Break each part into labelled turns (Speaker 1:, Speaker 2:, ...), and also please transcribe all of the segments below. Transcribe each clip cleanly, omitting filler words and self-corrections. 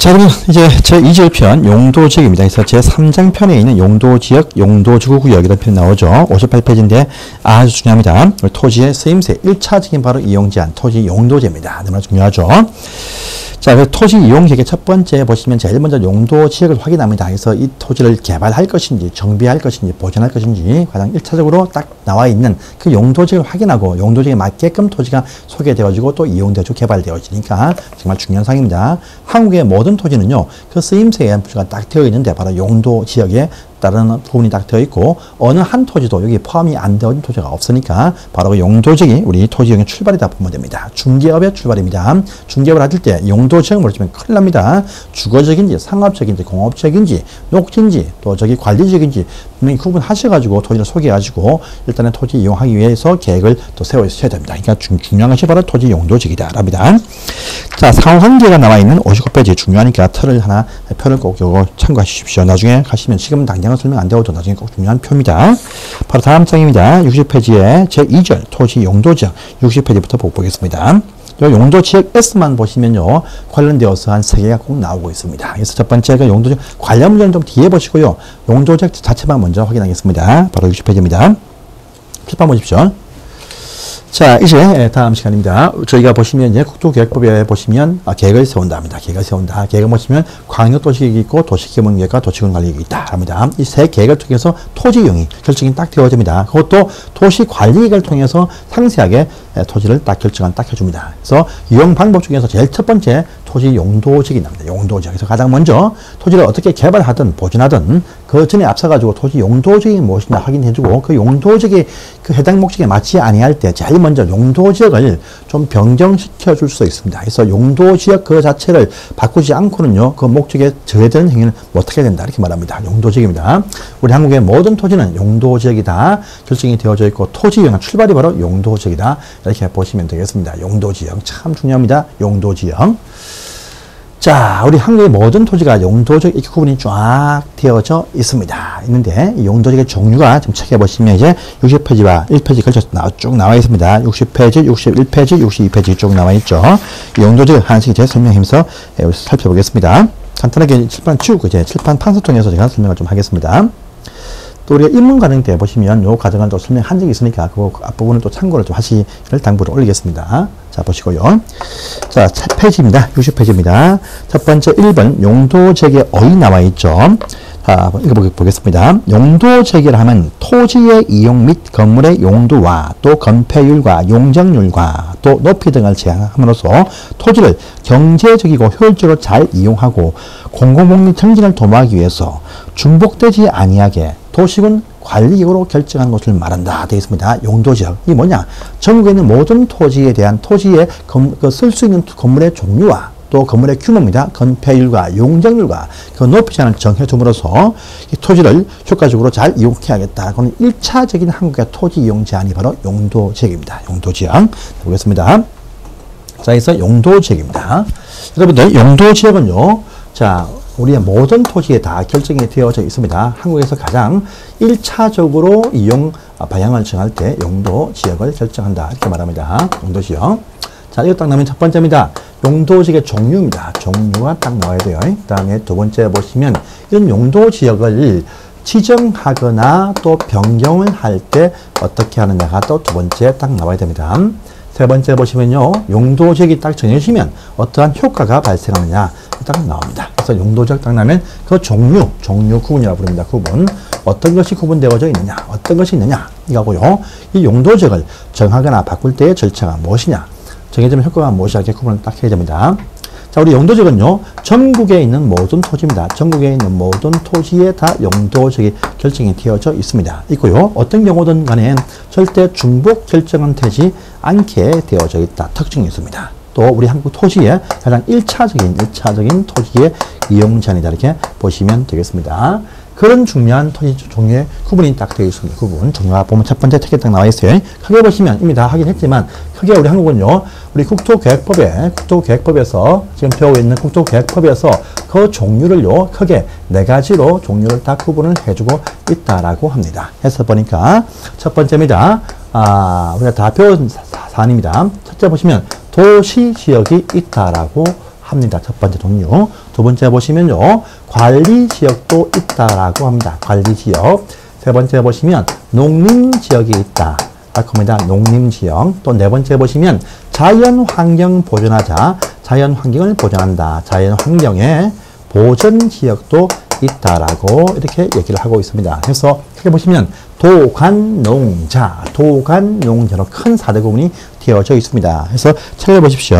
Speaker 1: 자, 그러면 이제 제2지역편 용도지역입니다. 그래서 제3장편에 있는 용도지역, 용도지구구역이라는 표현이 나오죠. 58페이지인데 아주 중요합니다. 토지의 쓰임새 1차적인 바로 이용제한, 토지 용도제입니다. 너무나 중요하죠. 자, 그 토지 이용계획의 첫 번째 보시면 제일 먼저 용도지역을 확인합니다. 그래서 이 토지를 개발할 것인지, 정비할 것인지, 보존할 것인지 가장 1차적으로 딱 나와 있는 그 용도지역을 확인하고 용도지역에 맞게끔 토지가 소개되어지고 또 이용되어지고 개발되어지니까 정말 중요한 사항입니다. 한국의 모든 토지는요, 그 쓰임새에 대한 부분가 딱 되어 있는데 바로 용도지역에 다른 부분이 딱 되어 있고 어느 한 토지도 여기 포함이 안 되어 있는 토지가 없으니까 바로 그 용도지역이 우리 토지역의 출발이다 보면 됩니다. 중개업의 출발입니다. 중개업을 하실 때 용도지역을 모르시면 큰일 납니다. 주거지역인지 상업지역인지 공업지역인지 녹지인지 또 저기 관리지역인지 분명히 구분하셔가지고 토지를 소개해가지고 일단은 토지 이용하기 위해서 계획을 또 세우셔야 됩니다. 그러니까 중요한 것이 바로 토지 용도지역이다 랍니다. 자, 상호관계가 나와 있는 59페이지 중요하니까 표를 꼭 요거 참고해 주십시오. 나중에 가시면 지금은 당장은 설명 안 되어도 나중에 꼭 중요한 표입니다. 바로 다음 장입니다. 60페이지에 제2절 토지 용도지역 60페이지부터 보겠습니다. 요 용도지역 S만 보시면요, 관련되어서 한 3개가 꼭 나오고 있습니다. 그래서 첫 번째가 용도지역 관련 문제는 좀 뒤에 보시고요. 용도지역 자체만 먼저 확인하겠습니다. 바로 60페이지입니다. 칠판 보십시오. 자, 이제 다음 시간입니다. 저희가 보시면 이제 국토계획법에 보시면 계획을 세운다 합니다. 계획을 세운다. 계획을 보시면 광역도시계획이 있고 도시개발계획과 도시군관리계획이 있다 합니다. 이 세 계획을 통해서 토지 이용이 결정이 딱 되어집니다. 그것도 도시관리계획을 통해서 상세하게 토지를 딱 결정한 딱 해줍니다. 그래서 이용 방법 중에서 제일 첫 번째 토지 용도지역이 나옵니다. 용도지역. 그래서 가장 먼저 토지를 어떻게 개발하든 보존하든 그 전에 앞서가지고 토지 용도지역이 무엇이냐 확인해주고 그 용도지역이 그 해당 목적에 맞지 아니할 때 제일 먼저 용도지역을 좀 변경시켜 줄 수 있습니다. 그래서 용도지역 그 자체를 바꾸지 않고는요, 그 목적에 저해되는 행위는 못하게 된다. 이렇게 말합니다. 용도지역입니다. 우리 한국의 모든 토지는 용도지역이다. 결정이 되어져 있고 토지 이용 출발이 바로 용도지역이다. 이렇게 보시면 되겠습니다. 용도지역 참 중요합니다. 용도지역. 자, 우리 한국의 모든 토지가 용도지역 이렇게 구분이 쫙 되어져 있습니다. 있는데 이 용도지역의 종류가 좀 책에 보시면 이제 60페이지와 1페이지 걸쳐서 쭉 나와 있습니다. 60페이지, 61페이지, 62페이지 쭉 나와 있죠. 이 용도지역 하나씩 제가 설명하면서 살펴보겠습니다. 간단하게 칠판 치우고 이제 칠판 판서 통해서 제가 설명을 좀 하겠습니다. 또 우리가 입문 과정 때 보시면 요 과정을 또 설명한 적이 있으니까 그 앞부분을 또 참고를 좀 하시기를 당부를 올리겠습니다. 자, 보시고요. 자, 페이지입니다. 60페이지입니다. 첫 번째 1번 용도지역의 어휘 나와 있죠. 자, 읽어보겠습니다. 용도지역이라 하면 토지의 이용 및 건물의 용도와 또 건폐율과 용적률과 또 높이 등을 제한함으로써 토지를 경제적이고 효율적으로 잘 이용하고 공공복리 증진을 도모하기 위해서 중복되지 아니하게 도시군 관리기구로 결정한 것을 말한다. 되어 있습니다. 용도지역. 이게 뭐냐? 전국에 있는 모든 토지에 대한 토지에 쓸 수 있는 건물의 종류와 또 건물의 규모입니다. 건폐율과 용적률과 그 높이 제한을 정해줌으로써 이 토지를 효과적으로 잘 이용해야겠다. 그건 1차적인 한국의 토지 이용 제한이 바로 용도지역입니다. 용도지역. 보겠습니다. 자, 그래서 용도지역입니다. 여러분들, 용도지역은요, 자, 우리의 모든 토지에 다 결정이 되어져 있습니다. 한국에서 가장 1차적으로 이용 방향을 정할 때 용도지역을 결정한다. 이렇게 말합니다. 용도지역. 자, 이거 딱 나오면 첫 번째입니다. 용도지역의 종류입니다. 종류가 딱 나와야 돼요. 그 다음에 두 번째 보시면 이런 용도지역을 지정하거나 또 변경을 할 때 어떻게 하느냐가 또 두 번째 딱 나와야 됩니다. 세 번째 보시면요, 용도지역이 딱 정해지면 어떠한 효과가 발생하느냐 딱 나옵니다. 그래서 용도지역 딱 나면 그 종류 구분이라고 부릅니다. 구분. 어떤 것이 구분되어져 있느냐, 어떤 것이 있느냐 이거고요. 이 용도지역을 정하거나 바꿀 때의 절차가 무엇이냐, 정해지면 효과가 무엇이냐 이렇게 구분을 딱 해야 됩니다. 자, 우리 용도지역은요, 전국에 있는 모든 토지입니다. 전국에 있는 모든 토지에 다 용도지역이 결정이 되어져 있고요. 어떤 경우든 간에 절대 중복 결정은 되지 않게 되어져 있다. 특징이 있습니다. 또 우리 한국 토지의 가장 1차적인 토지의 이용 제한이다. 이렇게 보시면 되겠습니다. 그런 중요한 토지 종류의 구분이 딱 되어 있습니다. 구분. 종류가 보면 첫 번째 책에 딱 나와 있어요. 크게 보시면 이미 다 하긴 했지만, 크게 우리 한국은요, 우리 국토계획법에서, 지금 배우고 있는 국토계획법에서 그 종류를요, 크게 4가지로 종류를 딱 구분을 해주고 있다라고 합니다. 해서 보니까, 첫 번째입니다. 우리가 다 배운 사안입니다. 첫째 보시면 도시지역이 있다라고 합니다. 첫 번째 종류. 두 번째 보시면요. 관리지역도 있다라고 합니다. 관리지역. 세 번째 보시면 농림지역이 있다. 딱 합니다. 농림지역. 또 네 번째 보시면 자연환경 보존하자. 자연환경을 보존한다. 자연환경의 보전지역도 있다라고 이렇게 얘기를 하고 있습니다. 그래서 크게 보시면 도관농자, 도관농자로 큰 4대 구분이 되어져 있습니다. 그래서 찾아보십시오.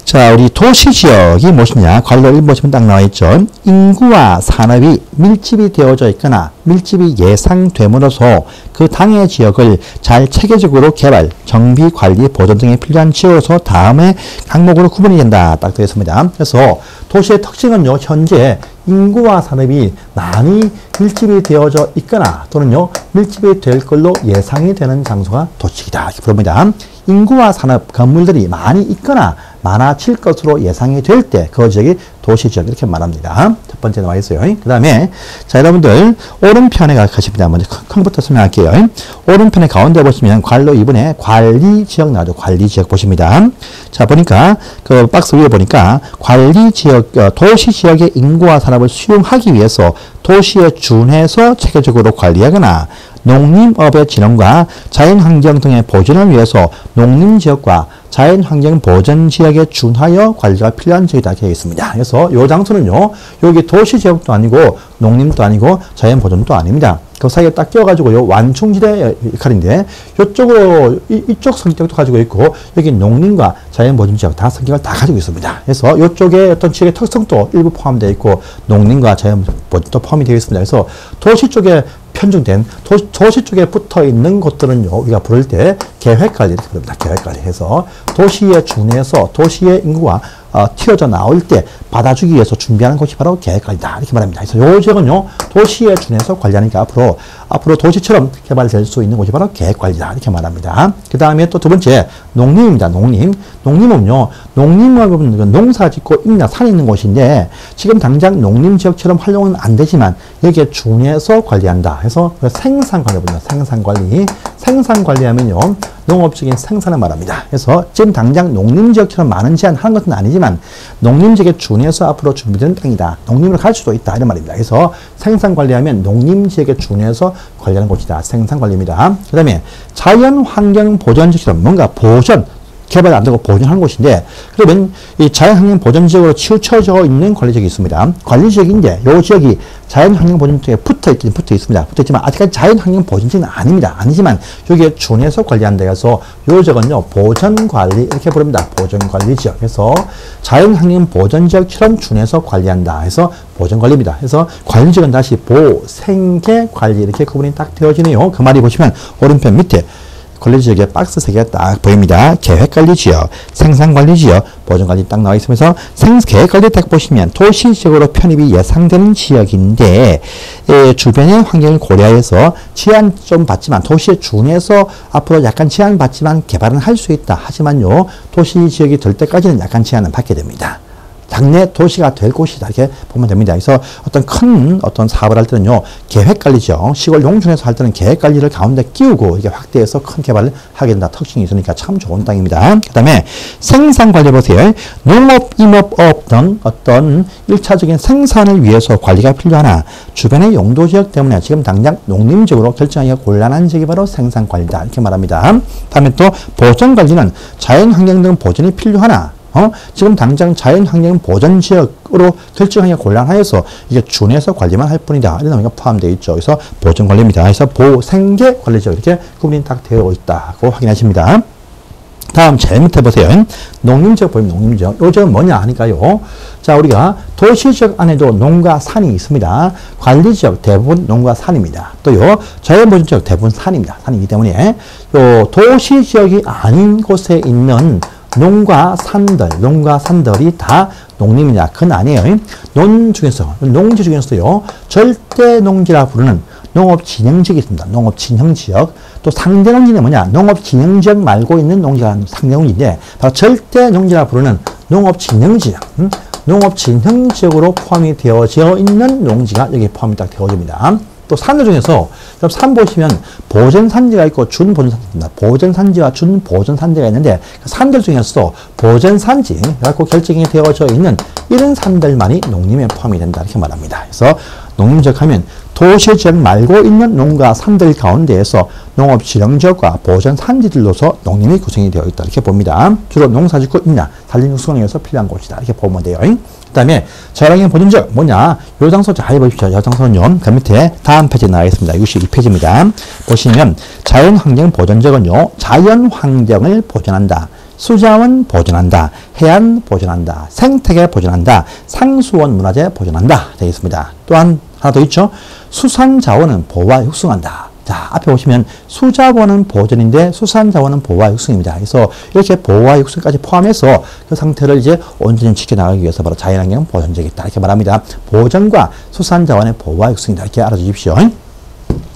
Speaker 1: 자, 우리 도시지역이 무엇이냐? 관로 1 보시면 딱 나와 있죠. 인구와 산업이 밀집이 되어져 있거나 밀집이 예상됨으로써 그 당해 지역을 잘 체계적으로 개발, 정비, 관리, 보존 등에 필요한 지역으로서 다음의 항목으로 구분이 된다. 딱 되어 있습니다. 그래서 도시의 특징은요, 현재 인구와 산업이 많이 밀집이 되어져 있거나 또는요, 밀집이 될 걸로 예상이 되는 장소가 도시이다. 이렇게 부릅니다. 인구와 산업, 건물들이 많이 있거나 많아질 것으로 예상이 될 때 그 지역이 도시지역 이렇게 말합니다. 첫 번째 나와 있어요. 그 다음에 자, 여러분들 오른편에 가십니다. 먼저 큰 것부터 설명할게요. 오른편에 가운데 보시면 관로 2번에 관리지역 나오죠. 관리지역 보십니다. 자, 보니까 그 박스 위에 보니까 관리지역, 도시지역의 인구와 산업을 수용하기 위해서 도시에 준해서 체계적으로 관리하거나 농림업의 진흥과 자연환경 등의 보존을 위해서 농림지역과 자연환경 보전지역에 준하여 관리가 필요한 지역이다 되어 있습니다. 그래서 이 장소는요, 여기 도시지역도 아니고 농림도 아니고 자연보존도 아닙니다. 그 사이에 딱 끼어가지고 요 완충지대 역할인데 이쪽으로 이쪽 성격도 가지고 있고 여기 농림과 자연보존지역 다 성격을 다 가지고 있습니다. 그래서 이쪽에 어떤 지역의 특성도 일부 포함되어 있고 농림과 자연보존도 포함이 되어 있습니다. 그래서 도시 쪽에 편중된 도시 쪽에 붙어 있는 곳들은요, 우리가 부를 때 계획관리 이렇게 부릅니다. 계획관리 해서 도시에 준해서 도시의 인구가 튀어져 나올 때 받아주기 위해서 준비하는 곳이 바로 계획관리다. 이렇게 말합니다. 그래서 이 지역은요, 도시에 준해서 관리하니까 앞으로 도시처럼 개발될 수 있는 곳이 바로 계획관리다. 이렇게 말합니다. 그 다음에 또 두 번째, 농림입니다. 농림은요, 농림은 농사 짓고 있나 산이 있는 곳인데 지금 당장 농림지역처럼 활용은 안 되지만 여기에 준해서 관리한다. 해서 생산관리 봅니다. 생산관리하면요, 농업적인 생산을 말합니다. 그래서 지금 당장 농림지역처럼 많은 제한 하는 것은 아니지만 농림지역에 준해서 앞으로 준비되는 땅이다. 농림을 갈 수도 있다. 이런 말입니다. 그래서 생산관리하면 농림지역에 준해서 관리하는 곳이다. 생산관리입니다. 그 다음에 자연환경보전지역처럼 뭔가 개발 안 되고 보존하는 곳인데, 그러면 이 자연환경 보전지역으로 치우쳐져 있는 관리지역이 있습니다. 관리지역인데 이 지역이 자연환경 보전지역에 붙어 있지만 아직까지 자연환경 보전지역은 아니지만 여기에 준해서 관리한다 해서 이 지역은요, 보전관리 이렇게 부릅니다. 보전관리지역. 그래서 자연환경 보전지역처럼 준해서 관리한다 해서 보전관리입니다. 그래서 관리지역은 다시 보생계관리 이렇게 구분이 딱 되어지네요. 그 말이 보시면 오른편 밑에 관리지역에 박스 3개가 딱 보입니다. 계획관리지역, 생산관리지역, 보존관리 딱 나와 있으면서 계획관리 딱 보시면 도시지역으로 편입이 예상되는 지역인데 주변의 환경을 고려해서 제한 좀 받지만 도시에 준해서 앞으로 약간 제한 받지만 개발은 할 수 있다. 하지만요, 도시지역이 될 때까지는 약간 제한을 받게 됩니다. 당내 도시가 될 곳이다. 이렇게 보면 됩니다. 그래서 큰 사업을 할 때는요, 계획관리죠. 시골 농촌에서 할 때는 계획관리를 가운데 끼우고 이게 확대해서 큰 개발을 하게 된다. 특징이 있으니까 참 좋은 땅입니다. 그 다음에 생산관리 보세요. 농업, 임업업 등 어떤 1차적인 생산을 위해서 관리가 필요하나 주변의 용도지역 때문에 지금 당장 농림지역으로 결정하기가 곤란한 지역이 바로 생산관리다. 이렇게 말합니다. 다음에 또 보전관리는 자연환경 등 보전이 필요하나 지금 당장 자연환경 보전지역으로 결정하기가 곤란하여서 이게 준해서 관리만 할 뿐이다. 이런 의미가 포함되어 있죠. 그래서 보전관리입니다. 그래서 보생계관리지역 이렇게 구분이 딱 되어 있다고 확인하십니다. 다음 제일 밑에 보세요. 농림지역 보이면 농림지역. 요 지역은 뭐냐 하니까요. 자, 우리가 도시지역 안에도 농가 산이 있습니다. 관리지역 대부분 농가 산입니다. 또요, 자연보전지역 대부분 산입니다. 산이기 때문에 요 도시지역이 아닌 곳에 있는 농가 산들이 다 농림이냐? 그건 아니에요. 농지 중에서요, 절대 농지라 부르는 농업진흥지역이 있습니다. 농업진흥지역. 또 상대농지는 뭐냐? 농업진흥지역 말고 있는 농지가 상대농지인데, 바로 절대 농지라 부르는 농업진흥지역. 농업진흥지역으로 포함이 되어져 있는 농지가 여기 포함이 딱 되어집니다. 또 산들 중에서 산 보시면 보전산지가 있고 준보전산지입니다. 보전산지와 준보전산지가 있는데 산들 중에서도 보전산지 갖고 결정이 되어져 있는 이런 산들만이 농림에 포함이 된다 이렇게 말합니다. 그래서 농림지역하면 도시지역 말고 있는 농가 산들 가운데에서 농업지형지역과 보전산지들로서 농림이 구성이 되어 있다 이렇게 봅니다. 주로 농사짓고 있냐 산림 육성을 위해서 필요한 곳이다 이렇게 보면 돼요. 그 다음에 자연환경 보존지역 뭐냐? 요 장소 잘 보십시오. 요 장소는요. 그 밑에 다음 페이지에 나와 있습니다. 62페이지입니다. 보시면 자연환경 보존지역은요. 자연환경을 보존한다. 수자원 보존한다. 해안 보존한다. 생태계 보존한다. 상수원 문화재 보존한다. 되어 있습니다. 또한 하나 더 있죠. 수산자원은 보호와 육성한다. 자, 앞에 보시면 수자원은 보존인데 수산자원은 보호와 육성입니다. 그래서 이렇게 보호와 육성까지 포함해서 그 상태를 이제 온전히 지켜나가기 위해서 바로 자연환경 보존지역이 있다. 이렇게 말합니다. 보존과 수산자원의 보호와 육성이다. 이렇게 알아주십시오.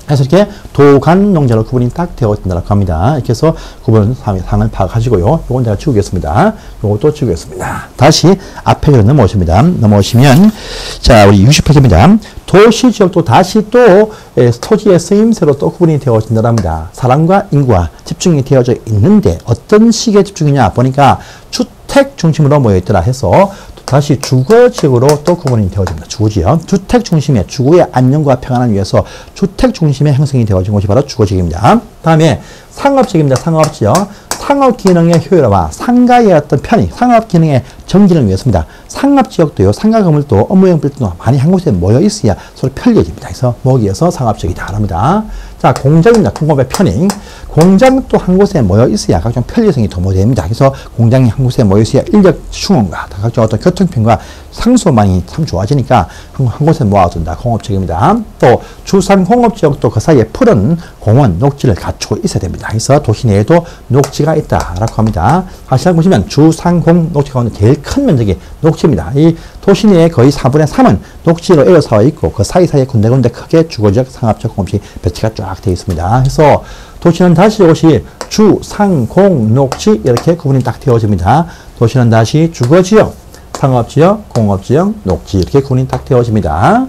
Speaker 1: 그래서 이렇게 도간농지로 구분이 딱 되어 있다고 합니다. 이렇게 해서 구분 상을 파악하시고요. 요건 제가 지우겠습니다. 요것도 지우겠습니다. 다시 앞에 넘어오십니다. 넘어오시면, 자, 우리 60페이지입니다. 도시지역도 다시 또 토지의 쓰임새로 또 구분이 되어진다고 합니다. 사람과 인구가 집중이 되어져 있는데 어떤 식의 집중이냐 보니까 주택 중심으로 모여있더라 해서 다시 주거지역으로 또 구분이 되어집니다. 주거지역. 주택 중심의 주거의 안녕과 평안을 위해서 주택 중심의 형성이 되어진 곳이 바로 주거지역입니다. 다음에 상업지역입니다. 상업지역. 상업 기능의 효율화와 상가의 어떤 편의, 상업 기능의 정진을 위해서입니다. 상업지역도요, 상가 건물도 업무용 빌딩도 많이 한 곳에 모여 있어야 서로 편리해집니다. 그래서 모으기 위해서 상업지역이다 합니다. 자, 공장입니다. 공업의 편의. 공장도 한 곳에 모여 있어야 각종 편리성이 도모됩니다. 그래서 공장이 한 곳에 모여 있어야 인력 충원과 각종 어떤 교통편과 상수만이 참 좋아지니까 한 곳에 모아둔다. 공업지역입니다. 또 주상공업지역도 그 사이에 푸른 공원, 녹지를 갖추고 있어야 됩니다. 그래서 도시 내에도 녹지가 있다라고 합니다. 다시 한번 보시면 주상공 녹지 가운데 제일 큰 면적이 녹지입니다. 이 도시 내의 거의 4분의 3은 녹지로 에워싸여 있고 그 사이사이에 군데군데 크게 주거지역, 상업지역, 공업지역 배치가 쫙 되어 있습니다. 그래서 도시는 다시 이것이 주, 상, 공, 녹지 이렇게 구분이 딱 되어집니다. 도시는 다시 주거지역, 상업지역, 공업지역, 녹지 이렇게 구분이 딱 되어집니다.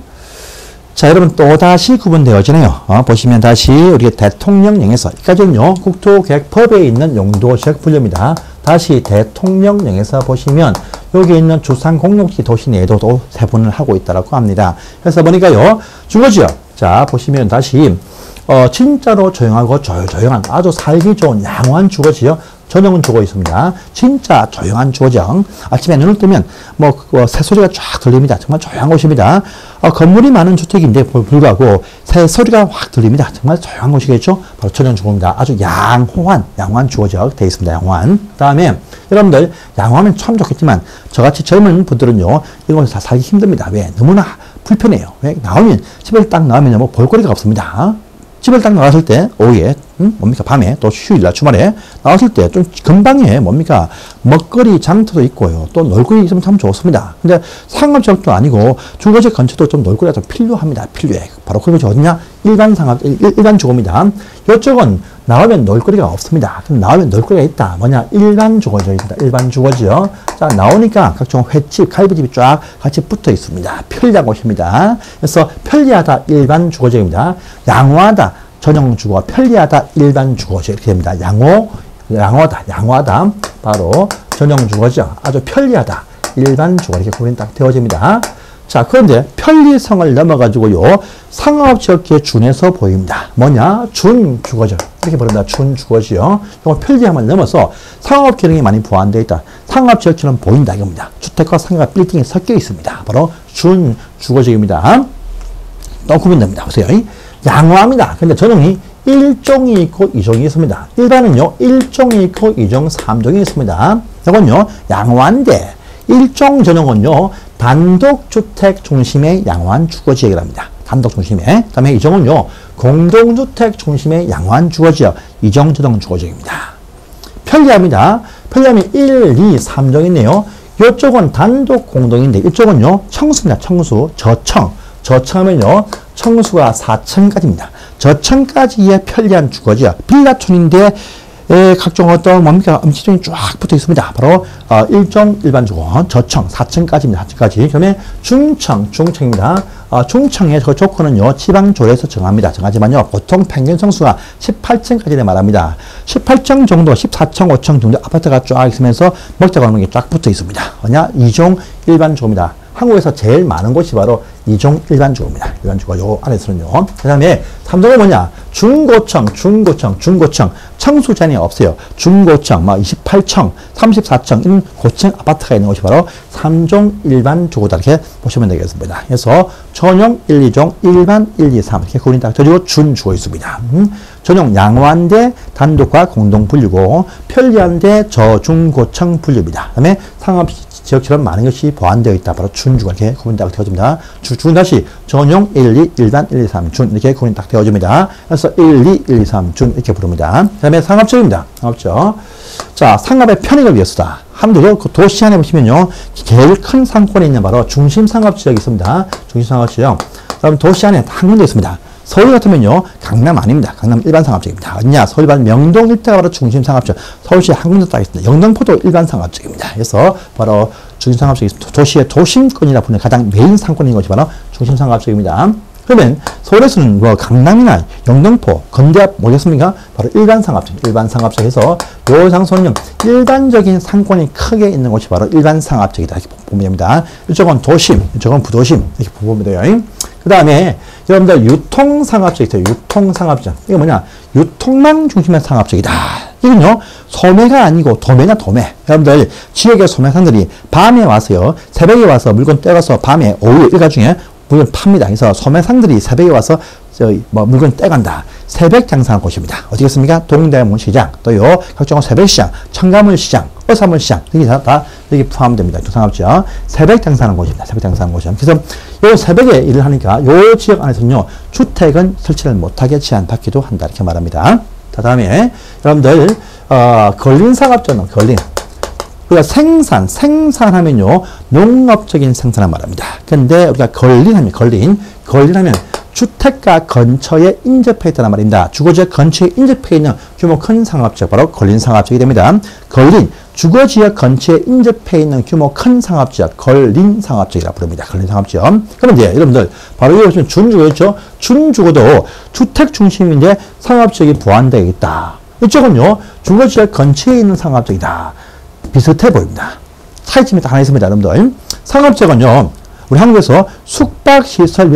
Speaker 1: 자, 여러분 또다시 구분되어지네요. 보시면 다시 우리 대통령령에서 여기까지는요. 국토계획법에 있는 용도지역 분류입니다. 다시 대통령령에서 보시면 여기 있는 주상공록지 도시 내에도 또 세분을 하고 있다고 합니다. 그래서 보니까요. 주거지역. 자, 보시면 다시 진짜로 조용하고 조용한 아주 살기 좋은 양호한 주거지역 전형은 주고 있습니다. 진짜 조용한 주거지역. 아침에 눈을 뜨면 새소리가 쫙 들립니다. 정말 조용한 곳입니다. 건물이 많은 주택인데 불구하고 새소리가 확 들립니다. 정말 조용한 곳이겠죠. 바로 전형 주거입니다. 아주 양호한 주거지역 되어 있습니다. 양호한. 다음에 여러분들 양호하면 참 좋겠지만 저같이 젊은 분들은요. 이곳에서 살기 힘듭니다. 왜? 너무나 불편해요. 왜? 집을 딱 나오면 볼거리가 없습니다. 집을 딱 나왔을 때, 오후에, 밤에, 또 휴일날, 주말에, 나왔을 때, 좀 금방에, 먹거리 장터도 있고요. 또 놀거리 있으면 참 좋습니다. 근데 상업지역도 아니고, 주거지역 근처도 좀 놀거리가 좀 필요합니다. 필요해. 바로 그것이 어디냐? 일반 주거입니다. 이쪽은 나오면 놀거리가 없습니다. 그럼 나오면 놀거리가 있다. 뭐냐? 일반 주거지역입니다. 일반 주거지역. 자, 나오니까 각종 횟집, 갈비집이 쫙 같이 붙어 있습니다. 편리한 곳입니다. 그래서 편리하다, 일반 주거지역입니다. 양호하다, 전용 주거, 편리하다, 일반 주거지역 이렇게 됩니다. 양호하다. 바로 전용 주거지역. 아주 편리하다, 일반 주거 이렇게 구분이 딱 되어집니다. 자, 그런데 편리성을 넘어가지고요, 상업지역에 준해서 보입니다. 뭐냐? 준주거지역. 이렇게 부릅니다. 준주거지역. 이거 편리함을 넘어서 상업 기능이 많이 보완되어 있다. 상업지역처럼 보인다. 이겁니다. 주택과 상가 빌딩이 섞여 있습니다. 바로 준주거지역입니다. 또 구분됩니다. 보세요. 양호합니다. 근데 전형이 1종이 있고 2종이 있습니다. 일반은요, 1종이 있고 2종, 3종이 있습니다. 이건요, 양호한데, 1종 전형은요, 단독주택 중심의 양호한 주거지역이랍니다. 단독 중심의. 그 다음에 2종은요, 공동주택 중심의 양호한 주거지역, 2종 전용 주거지역입니다. 편리합니다. 편리함이 1, 2, 3종 있네요. 이쪽은 단독 공동인데, 이쪽은요, 청수입니다. 청수, 저청. 저청하면요, 청수가 4층까지입니다. 저층까지의 편리한 주거지역. 빌라촌인데 각종 어떤 뭡니까? 음식점이 쫙 붙어 있습니다. 바로 1종 일반주거, 저청, 4층까지입니다. 4층까지. 그다음에 중청입니다. 중청의 그 조건은요, 지방조례에서 정합니다. 정하지만요, 보통 평균 성수가 18층까지 말합니다. 18층 정도, 14층, 5층 정도 아파트가 쫙 있으면서 먹자고 하는 게 쫙 붙어 있습니다. 뭐냐? 2종 일반주거입니다. 한국에서 제일 많은 곳이 바로 2종 일반주거입니다. 일반주거 요 안에서는요. 그 다음에 3종은 뭐냐? 중고층. 청수 제한이 없어요. 중고층, 28층, 34층, 이런 고층 아파트가 있는 곳이 바로 3종 일반주거다. 이렇게 보시면 되겠습니다. 그래서 전용 1, 2종, 일반 1, 2, 3 이렇게 구분이 딱 되어지고 준주거 있습니다. 전용 양호한데 단독과 공동 분류고 편리한데 저중고층 분류입니다. 그 다음에 상업 지역처럼 많은 것이 보완되어 있다. 바로 준주거 이렇게 구분이 딱 되어집니다. 준 다시 전용 1, 2, 일반 1, 2, 3, 준 이렇게 구분이 딱 되어집니다. 그래서 1, 2, 1, 2, 3, 준 이렇게 부릅니다. 그 다음에 상업지역입니다. 상업지역. 자, 상업의 편익을 위해서다. 함도도 그 도시 안에 보시면요, 제일 큰 상권에 있는 바로 중심 상업지역이 있습니다. 중심 상업지역. 그다음 도시 안에 한 군데 있습니다. 서울 같으면요, 강남 아닙니다. 강남 일반 상업지역입니다. 어디냐? 서울 반 명동 일대가 바로 중심 상업지역. 서울시에 한 군데 딱 있습니다. 영등포도 일반 상업지역입니다. 그래서 바로 중심 상업지역이 도시의 도심권이라 부르는 가장 메인 상권인 것이 바로 중심 상업지역입니다. 그러면 서울에서는 뭐 강남이나 영등포, 건대합 뭐겠습니까? 바로 일반 상업지역, 일반 상업지역에서 요 장소는요, 일반적인 상권이 크게 있는 곳이 바로 일반 상업지역이다. 이렇게 보면 됩니다. 이쪽은 도심, 이쪽은 부도심 이렇게 보면 돼요. 그 다음에 여러분들 유통상업지역 있어요. 유통상업지역. 이게 뭐냐? 유통망 중심의 상업지역이다. 이건요, 소매가 아니고 도매냐, 도매. 여러분들 지역의 소매상들이 밤에 와서요, 새벽에 와서 물건 떼가서 밤에 오후 일가 중에 물건 팝니다. 그래서 소매상들이 새벽에 와서 물건 떼간다. 새벽 장사하는 곳입니다. 어디겠습니까? 동대문시장, 또요, 각종 새벽시장, 청가문시장, 어사문시장, 여기 다 여기 포함됩니다. 상업지역. 새벽 장사하는 곳입니다. 새벽 장사하는 곳입니다. 그래서 요 새벽에 일을 하니까 요 지역 안에서는요, 주택은 설치를 못하게 제한받기도 한다. 이렇게 말합니다. 자, 다음에 여러분들, 걸린상업지역은 걸린. 우리가 생산하면요, 농업적인 생산을 말합니다. 근데 우리가 걸린하면 주택가 근처에 인접해 있다는 말입니다. 주거지역 근처에 인접해 있는 규모 큰 상업지역, 바로 걸린상업지역이 됩니다. 주거지역 근처에 인접해 있는 규모 큰 상업지역, 걸린상업지역이라고 부릅니다. 걸린상업지역. 그럼 이제 여러분들, 바로 여기 보시면 준주거였죠? 준주거도 주택 중심인데 상업지역이 보완되어 있다. 이쪽은요, 주거지역 근처에 있는 상업지역이다. 비슷해 보입니다. 차이점이 딱 하나 있습니다, 여러분들. 상업지역은요, 우리 한국에서 숙박시설,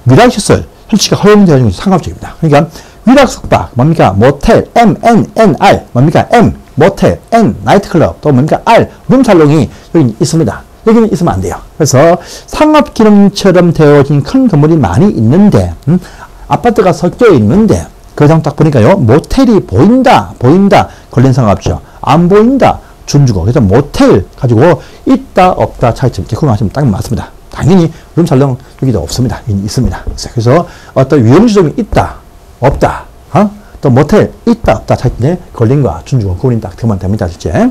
Speaker 1: 위락시설 설치가 허용되어 있는 상업지역입니다. 그러니까 위락숙박, 뭡니까? 모텔, MNNR, 뭡니까? M, 모텔, N, 나이트클럽, 또 뭡니까? R, 룸살롱이 여기 있습니다. 여기는 있으면 안 돼요. 그래서 상업기능처럼 되어진 큰 건물이 많이 있는데, 아파트가 섞여 있는데, 그 장 딱 보니까요, 모텔이 보인다, 걸린 상업지역. 안 보인다, 준주거. 그래서 모텔 가지고 있다, 없다 차이점 이렇게 구분하시면 딱 맞습니다. 당연히 룸살롱 여기도 없습니다. 있습니다. 그래서 어떤 위험지점이 있다, 없다, 또 모텔 있다, 없다 차이점에 걸린과 준주거 구분이 딱 되면 됩니다. 실제.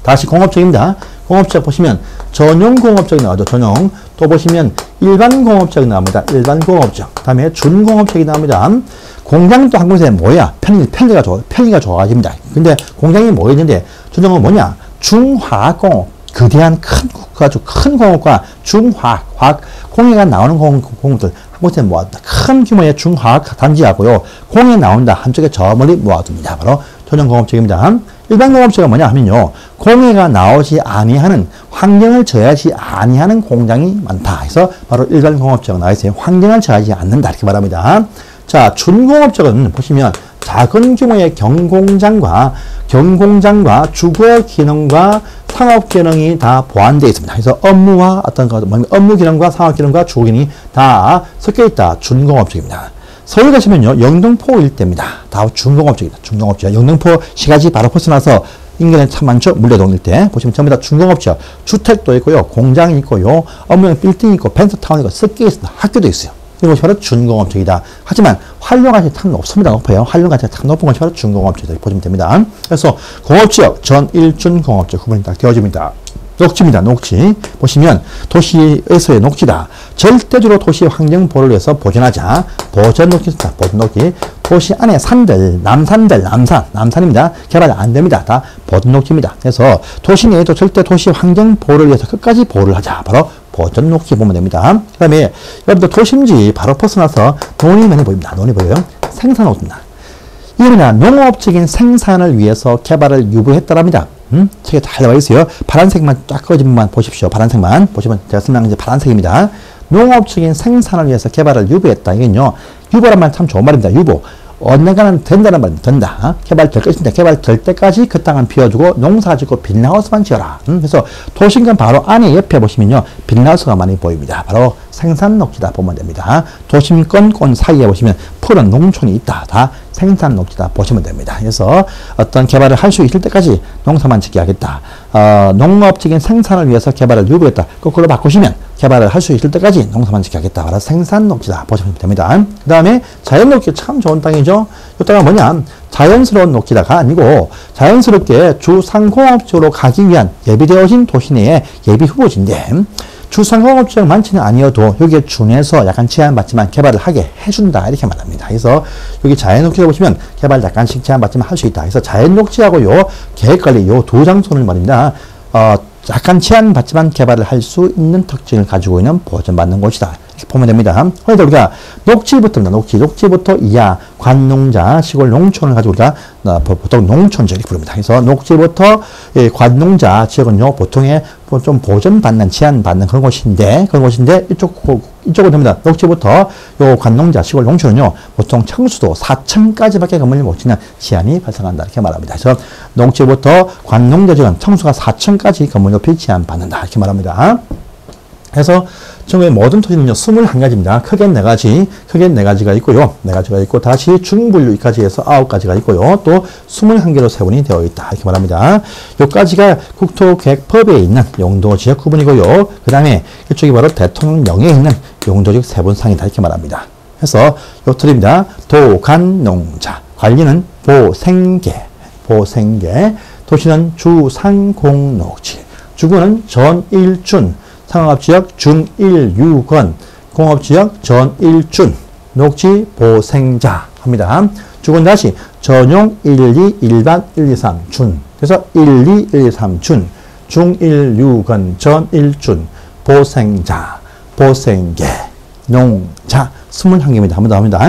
Speaker 1: 다시 공업적입니다. 공업적 보시면 전용 공업적이 나오죠. 전용. 또 보시면 일반 공업적이 나옵니다. 일반 공업적. 그 다음에 준공업적이 나옵니다. 공장도 한 곳에 뭐야? 편리가 좋아집니다. 근데 공장이 뭐 있는데, 전용은 뭐냐? 중화공업. 거대한 큰 공업과 중화학, 공해가 나오는 공업들 한 곳에 모아둔다. 큰 규모의 중화학 단지하고요, 공해 나온다. 한쪽에 저 멀리 모아둡니다. 바로 전용공업적입니다. 일반 공업적은 뭐냐 하면요, 공해가 나오지 아니하는, 환경을 저해하지 아니하는 공장이 많다. 그래서 바로 일반 공업적 나와 있어요. 환경을 저해하지 않는다. 이렇게 말합니다. 자, 준공업적은 보시면 작은 규모의 경공장과 주거 기능과 상업 기능이 다 보완되어 있습니다. 그래서 업무와 업무 기능과 상업 기능과 주거 기능이 다 섞여 있다. 준공업적입니다. 서울 가시면요, 영등포 일대입니다. 다 준공업적이다. 준공업적. 영등포 시가지 바로 벗어나서 인근에 참 많죠. 물레동 일대 보시면 전부 다 준공업적. 주택도 있고요, 공장이 있고요, 업무용 빌딩이 있고, 펜스타운이 있고, 섞여 있습니다. 학교도 있어요. 이것이 바로 준공업적이다. 하지만 활용가치가 참 높습니다. 높아요. 활용가치가 참 높은 것이 바로 준공업적이다. 보시면 됩니다. 그래서 공업지역, 전 1준 공업지역 구분이 딱 되어집니다. 녹지입니다. 녹지. 보시면 도시에서의 녹지다. 절대적으로 도시의 환경 보호를 위해서 보존하자. 보존 녹지다. 보존 녹지. 도시 안에 산들, 남산입니다. 개발 안 됩니다. 다 보존 녹지입니다. 그래서 도시 내에도 절대 도시 환경 보호를 위해서 끝까지 보호를 하자. 바로 보존 녹지 보면 됩니다. 그 다음에 여러분들 도심지 바로 벗어나서 논이 많이 보입니다. 논이 보여요. 생산 녹지입니다. 이거는 농업적인 생산을 위해서 개발을 유보했다랍니다. 책에 잘 나와 있어요. 파란색만 쫙 꺼지면 보십시오. 파란색만 보시면 제가 설명한 게 파란색입니다. 농업적인 생산을 위해서 개발을 유보했다. 이건요. 유보란 말 참 좋은 말입니다. 유보. 언젠가는 된다는 말입니다. 된다. 개발될 것인데 개발될 때까지 그 땅은 비워주고 농사 짓고 빈하우스만 지어라. 그래서 도심권 바로 안에 옆에 보시면요. 빈하우스가 많이 보입니다. 바로 생산 녹지다 보면 됩니다. 도심권 사이에 보시면 푸른 농촌이 있다. 다 생산 녹지다 보시면 됩니다. 그래서 어떤 개발을 할 수 있을 때까지 농사만 짓게 하겠다. 농업적인 생산을 위해서 개발을 유보했다. 거꾸로 바꾸시면 개발을 할 수 있을 때까지 농사만 짓게 하겠다. 바로 생산 녹지다 보시면 됩니다. 그 다음에 자연 녹지 참 좋은 땅이죠. 이 땅은 뭐냐? 자연스러운 녹지다가 아니고 자연스럽게 주상공업지로 가기 위한 예비되어진 도시 내의 예비 후보지인데 주상공업지가 많지는 아니어도 여기에 준해서 약간 제한받지만 개발을 하게 해준다 이렇게 말합니다. 그래서 여기 자연녹지를 보시면 개발 약간씩 제한받지만 할 수 있다. 그래서 자연녹지하고요 계획관리 요 두 장소는 말입니다. 약간 제한받지만 개발을 할 수 있는 특징을 가지고 있는 보전받는 곳이다. 이렇게 보면 됩니다. 그래서 우리가 녹지부터입니다. 녹지부터 이하 관농자 시골 농촌을 가지고 우리가 보통 농촌지 이렇게 부릅니다. 그래서 녹지부터 관농자 지역은요 보통의 좀 보전받는 제한받는 그런 곳인데 이쪽은 됩니다. 녹지부터 요 관농자 시골 농촌은요 보통 청수도 4층까지밖에 건물을 못 짓는 제한이 발생한다 이렇게 말합니다. 그래서 녹지부터 관농자 지역은 청수가 4층까지 건물 높이 제한받는다 이렇게 말합니다. 그래서 전국의 모든 토지는요, 21가지입니다. 크게 4가지가 있고요. 4가지가 있고, 다시 중분류까지 해서 9가지가 있고요. 또 21개로 세분이 되어 있다. 이렇게 말합니다. 요까지가 국토계획법에 있는 용도지역 구분이고요. 그 다음에 이쪽이 바로 대통령령에 있는 용도지역 세분상이다. 이렇게 말합니다. 그래서 요 틀입니다. 도간농자. 관리는 보생계. 도시는 주상공녹지. 주구는 전일준. 상업지역 중일유건, 공업지역 전일준, 녹지 보생자 합니다. 주군 다시 전용 1, 2, 일반 1, 2, 3, 준. 그래서 1, 2, 1, 2, 3, 준, 중일유건, 전일준, 보생자, 보생계, 농자, 21개입니다. 한 번 더 합니다.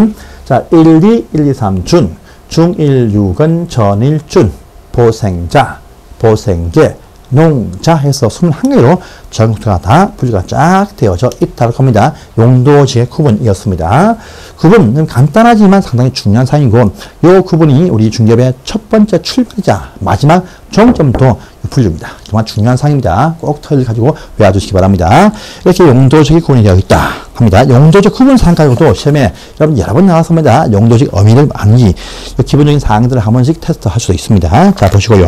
Speaker 1: 자, 1, 2, 1, 2, 3, 준, 중일유건, 전일준, 보생자, 보생계, 농자 해서 21개로 전국토가 다 분류가 쫙 되어져 있다고 합니다. 용도지의 구분이었습니다. 구분은 간단하지만 상당히 중요한 사항이고 이 구분이 우리 중개업의 첫 번째 출발이자 마지막 종점도 분류입니다. 정말 중요한 사항입니다. 꼭 틀을 가지고 외워주시기 바랍니다. 이렇게 용도적인 구분이 되어 있다 합니다. 용도적 구분 사항 가지고도 시험에 여러분 여러 번 나왔습니다. 용도적 의미를 아는지 기본적인 사항들을 한 번씩 테스트할 수도 있습니다. 자 보시고요.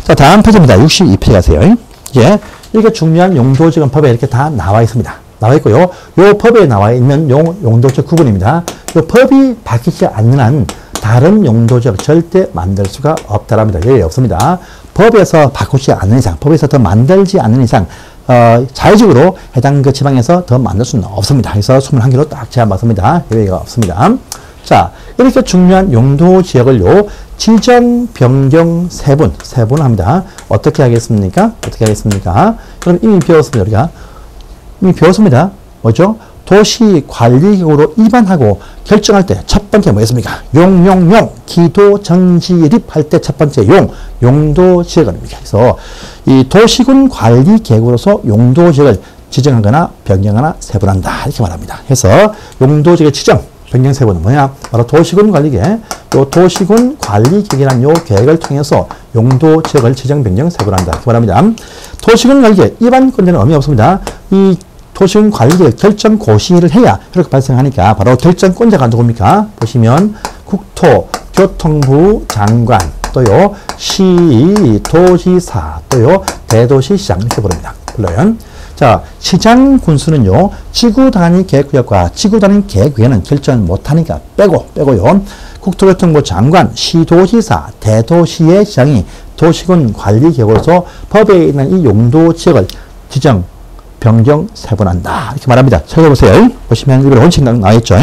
Speaker 1: 자, 다음 페이지입니다. 62페이지 가세요. 이제 이렇게 중요한 용도지역 법에 이렇게 다 나와 있습니다. 나와 있고요. 요 법에 나와 있는 용도지역 구분입니다. 요 법이 바뀌지 않는 한 다른 용도지역 절대 만들 수가 없다랍니다. 예, 없습니다. 법에서 바꾸지 않는 이상, 법에서 더 만들지 않는 이상, 자유적으로 해당 그 지방에서 더 만들 수는 없습니다. 그래서 21개로 딱 제한받습니다. 예외가 없습니다. 자, 이렇게 중요한 용도지역을요, 지정, 변경, 세분합니다. 어떻게 하겠습니까? 그럼 이미 배웠습니다. 우리가. 이미 배웠습니다. 뭐죠? 도시관리계획으로 입안하고 결정할 때 첫 번째 뭐였습니까? 기도정지립 할 때 첫 번째 용도지역입니다. 그래서 이 도시군관리계획으로서 용도지역을 지정하거나 변경하거나 세분한다. 이렇게 말합니다. 그래서 용도지역의 지정, 변경 세분은 뭐냐? 바로 도시군관리계획. 요 도시군관리계획이라는 요 계획을 통해서 용도지역을 지정, 변경, 세분한다. 이렇게 말합니다. 도시군관리계획 입안권자는 의미 없습니다. 이 도시군관리계획 결정고시를 해야 이렇게 발생하니까 바로 결정권자가 누굽니까? 보시면 국토교통부 장관, 또요 시도지사, 또요 대도시시장 이렇게 부릅니다. 불러요. 자, 시장 군수는요, 지구단위 계획구역과 지구단위 계획위원회는 결정을 못하니까 빼고요. 국토교통부 장관, 시도지사, 대도시의 시장이 도시군 관리계획으로서 법에 있는 이 용도 지역을 지정, 변경, 세분한다. 이렇게 말합니다. 찾아보세요. 보시면 일본 원칙 나와있죠.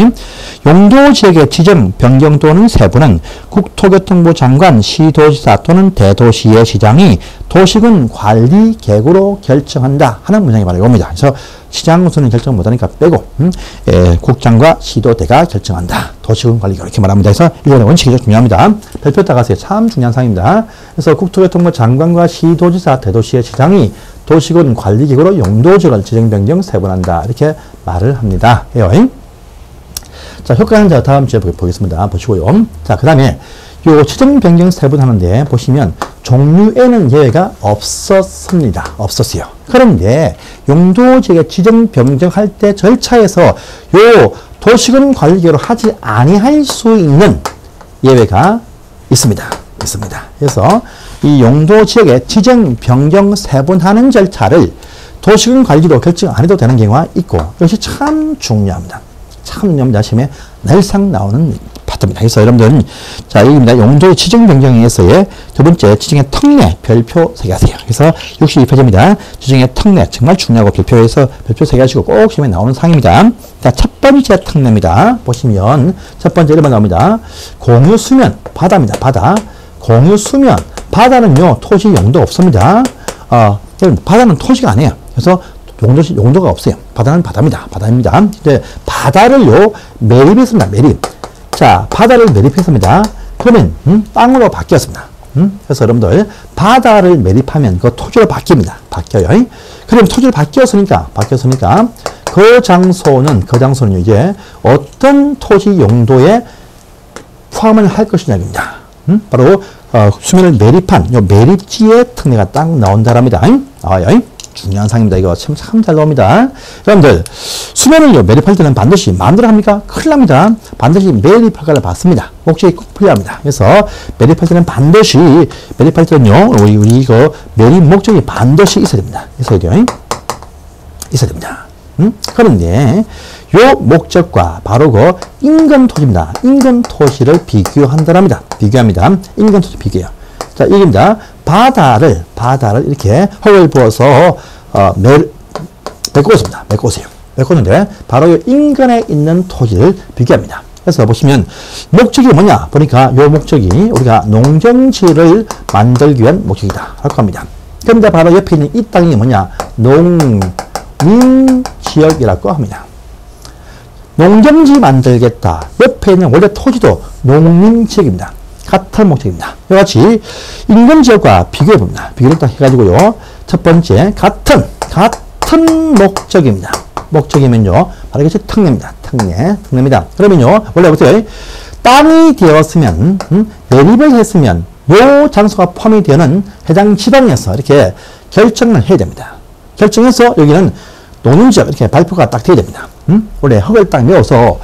Speaker 1: 용도 지역의 지정, 변경 또는 세분은 국토교통부 장관, 시도지사 또는 대도시의 시장이 도시군 관리 계획으로 결정한다 하는 문장이 바로 이겁니다. 그래서 시장 우선은 결정 못하니까 빼고 국장과 시도대가 결정한다. 도시군 관리 계획 이렇게 말합니다. 그래서 일본의 원칙이 중요합니다. 별표 따가세요. 참 중요한 사항입니다. 그래서 국토교통부 장관과 시도지사, 대도시의 시장이 도시군 관리기구로 용도지역을 지정, 변경, 세분한다. 이렇게 말을 합니다. 자, 효과는 자, 다음 주에 보겠습니다. 보시고요. 자, 그 다음에 요 지정, 변경, 세분하는데 보시면 종류에는 예외가 없었습니다. 없었어요. 그런데 용도지역의 지정, 변경할 때 절차에서 요 도시군 관리기구로 하지 아니할 수 있는 예외가 있습니다. 그래서 이 용도 지역의 지정, 변경, 세분하는 절차를 도시군 관리로 결정 안 해도 되는 경우가 있고 이것이 참 중요합니다. 참 중요합니다. 시험에 늘상 나오는 파트입니다. 그래서 여러분들은 자, 여기입니다. 용도의 지정, 변경에 의해서의 두 번째 지정의 특례 별표 3개 하세요. 그래서 62페이지입니다. 지정의 특례 정말 중요하고 별표에서 별표 3개 하시고 꼭 시험에 나오는 사항입니다. 자, 첫 번째 특례입니다. 보시면 첫 번째 1번 나옵니다. 공유 수면 바다입니다. 바다. 공유 수면 바다는요 토지 용도 없습니다. 바다는 토지가 아니에요. 그래서 용도가 없어요. 바다는 바다입니다. 이제 바다를요 매립했습니다. 매립. 자, 바다를 매립했습니다. 그러면 땅으로 바뀌었습니다. 그래서 여러분들 바다를 매립하면 그 토지로 바뀌어요. 그럼 토지로 바뀌었으니까 그 장소는 이제 어떤 토지 용도에 포함을 할 것이냐입니다. 바로 수면을 매립한 요 매립지의 특례가 딱 나온다랍니다. 나와요. 중요한 사항입니다. 이거 참 잘 나옵니다. 여러분들 수면을요 매립할 때는 반드시 마음대로 합니까? 큰일 납니다. 반드시 매립 허가를 받습니다. 목적이 꼭 필요합니다. 그래서 매립할 때는 반드시 매립할 때는요 우리 이거 매립 목적이 반드시 있어야 됩니다. 있어야 됩니다. 그런데 요 목적과 바로 그 인근 토지입니다. 인근 토지를 비교한다랍니다. 인근 토지 비교해요. 자, 이겁니다. 바다를 이렇게 흙을 부어서 메꾸었습니다. 메꿨는데 바로 요 인근에 있는 토지를 비교합니다. 그래서 보시면 목적이 뭐냐 보니까 요 목적이 우리가 농경지를 만들기 위한 목적이다 라고 합니다. 그런데 바로 옆에 있는 이 땅이 뭐냐 농림지역이라고 합니다. 농경지 만들겠다. 옆에 있는 원래 토지도 농림지역입니다. 같은 목적입니다. 이와 같이 인근지역과 비교해봅니다. 비교를 딱 해가지고요. 첫 번째 같은 목적입니다. 목적이면요. 바로 이것이 특례입니다. 그러면요. 원래 보세요. 땅이 되었으면 매립을 했으면 요 장소가 포함이 되는 해당 지방에서 이렇게 결정을 해야 됩니다. 결정해서 여기는 농림지역 이렇게 발표가 딱 돼야 됩니다. 원래 흙을 딱 메워서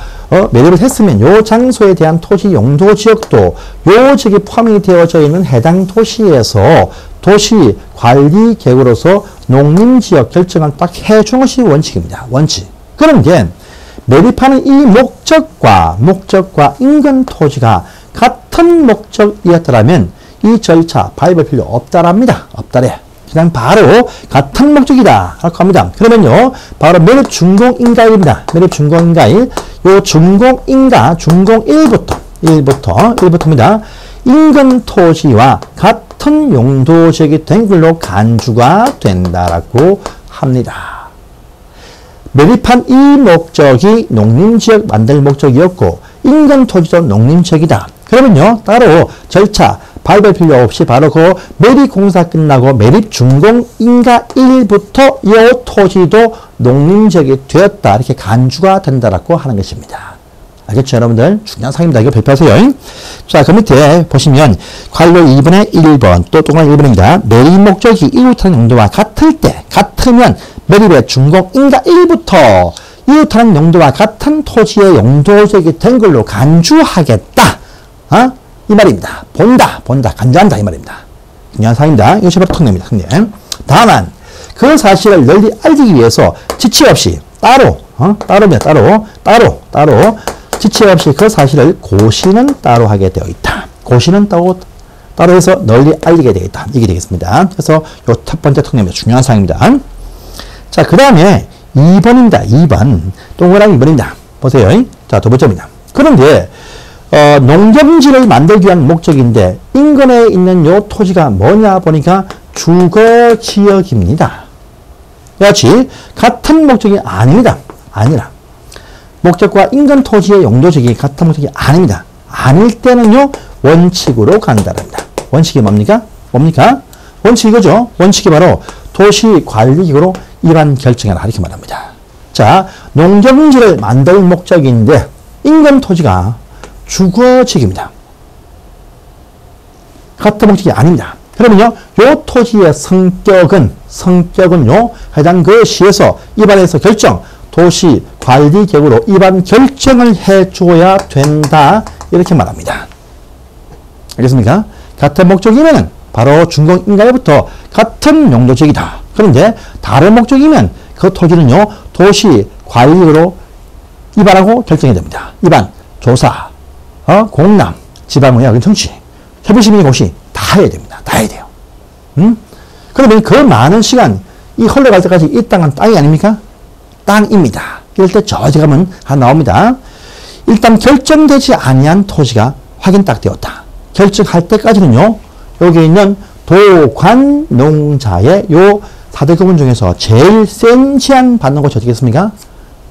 Speaker 1: 매립을 했으면 요 장소에 대한 토지 용도 지역도 요 지역이 포함이 되어져 있는 해당 도시에서 도시 관리 계획으로서 농림지역 결정을 딱 해주는 것이 원칙입니다. 원칙. 그런데 매립하는 이 목적과 인근 토지가 같은 목적이었더라면 이 절차 밟을 필요 없다랍니다. 없다래. 그냥 바로 같은 목적이다 라고 합니다. 그러면요 바로 매립 준공인가일입니다. 매립 준공인가일 요 준공인가 준공 1부터입니다. 인근 토지와 같은 용도지역이 된 걸로 간주가 된다라고 합니다. 매립한 이 목적이 농림지역 만들 목적이었고 인근 토지도 농림지역이다. 그러면요 따로 절차 밟을 필요 없이 바로 그 매립 공사 끝나고 매립 준공 인가 1부터 이 토지도 농림지역이 되었다. 이렇게 간주가 된다라고 하는 것입니다. 알겠죠, 여러분들? 중요한 사항입니다. 이거 발표하세요. 자, 그 밑에 보시면 관료 2번의 1번 또 동그란 1번입니다. 매립 목적이 이웃하는 용도와 같으면 매립의 준공 인가 1부터 이웃하는 용도와 같은 토지의 용도지역이 된 걸로 간주하겠다. 이 말입니다. 본다, 간주한다 이 말입니다. 중요한 사항입니다. 이것이 바로 특례입니다. 특례. 다만 그 사실을 널리 알리기 위해서 지체 없이 따로 지체 없이 그 사실을 고시는 따로 하게 되어 있다. 고시는 따로 해서 널리 알리게 되겠다. 이게 되겠습니다. 그래서 요 첫 번째 특례입니다. 중요한 사항입니다. 자, 그 다음에 2번입니다. 2번. 동그라미 2번입니다. 보세요. 자, 두 번째입니다. 그런데 농경지를 만들기 위한 목적인데 인근에 있는 요 토지가 뭐냐 보니까 주거지역입니다. 그렇지. 같은 목적이 아닙니다. 아니라 목적과 인근 토지의 용도지역이 같은 목적이 아닙니다. 아닐 때는요 원칙으로 간다랍니다. 원칙이 뭡니까? 원칙이 이거죠. 원칙이 바로 도시관리기구로 일반 결정해라 이렇게 말합니다. 자, 농경지를 만들 목적인데 인근 토지가 주거지역입니다. 같은 목적이 아닙니다. 그러면요, 요 토지의 성격은요, 해당 그 시에서 입안에서 결정, 도시관리계획으로 입안 결정을 해줘야 된다. 이렇게 말합니다. 알겠습니까? 같은 목적이면은 바로 준공인가에부터 같은 용도지역이다. 그런데 다른 목적이면 그 토지는요, 도시관리계획으로 입안하고 결정해야 됩니다. 입안, 조사, 공람, 지방의회, 정치, 협의시민의 고시 다 해야 됩니다. 다 해야 돼요. 그러면 그 많은 시간 이 흘러갈 때까지 이 땅은 땅이 아닙니까? 땅입니다. 이럴 때 저지 가면 하나 나옵니다. 일단 결정되지 아니한 토지가 확인 딱 되었다. 결정할 때까지는요. 여기 있는 도관농자의 요 4대 구분 중에서 제일 센 제한 받는 곳이 어디겠습니까?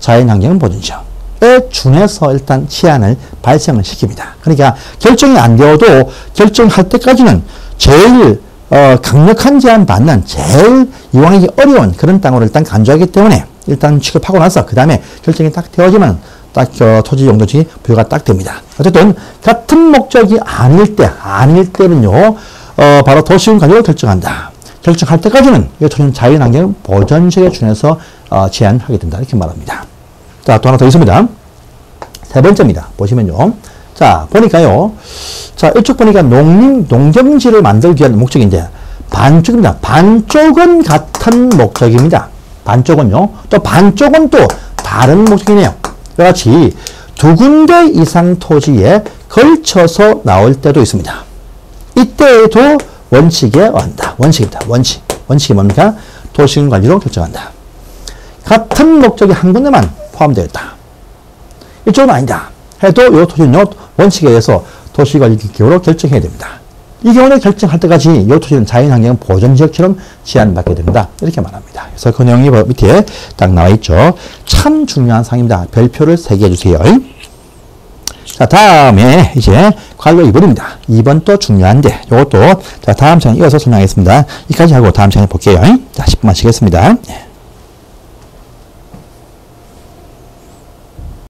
Speaker 1: 자연환경 보존지역에 준해서 일단 제한을 발생을 시킵니다. 그러니까 결정이 안 되어도 결정할 때까지는 제일 강력한 제한 받는 제일 이용하기 어려운 그런 땅으로 일단 간주하기 때문에 일단 취급하고 나서 그 다음에 결정이 딱 되어지면 딱 토지 용도지 부여가 딱 됩니다. 어쨌든 같은 목적이 아닐 때는요 바로 도시군 관리로 결정한다. 결정할 때까지는 이 토지는 자연환경 보존지역에 준해서 제한하게 된다 이렇게 말합니다. 자, 또 하나 더 있습니다. 세 번째입니다. 보시면요. 자, 보니까요. 자, 이쪽 보니까 농경지를 만들기 위한 목적인데, 반쪽입니다. 반쪽은 같은 목적입니다. 반쪽은요. 또 반쪽은 또 다른 목적이네요. 그렇지. 두 군데 이상 토지에 걸쳐서 나올 때도 있습니다. 이때에도 원칙에 온다. 원칙입니다. 원칙이 뭡니까? 도시군 관리로 결정한다. 같은 목적이 한 군데만 포함되어 있다. 이쪽은 아니다. 해도 이 토지는요, 원칙에 의해서 도시관리기구로 결정해야 됩니다. 이 경우는 결정할 때까지 이 토지는 자연환경 보존지역처럼 제한받게 됩니다. 이렇게 말합니다. 그래서 그 내용이 밑에 딱 나와 있죠. 참 중요한 사항입니다. 별표를 3개 해주세요. 자, 다음에 이제 관로 2번입니다. 2번 또 중요한데, 요것도 자, 다음 시간에 이어서 설명하겠습니다. 여기까지 하고 다음 시간에 볼게요. 자, 10분만 쉬겠습니다.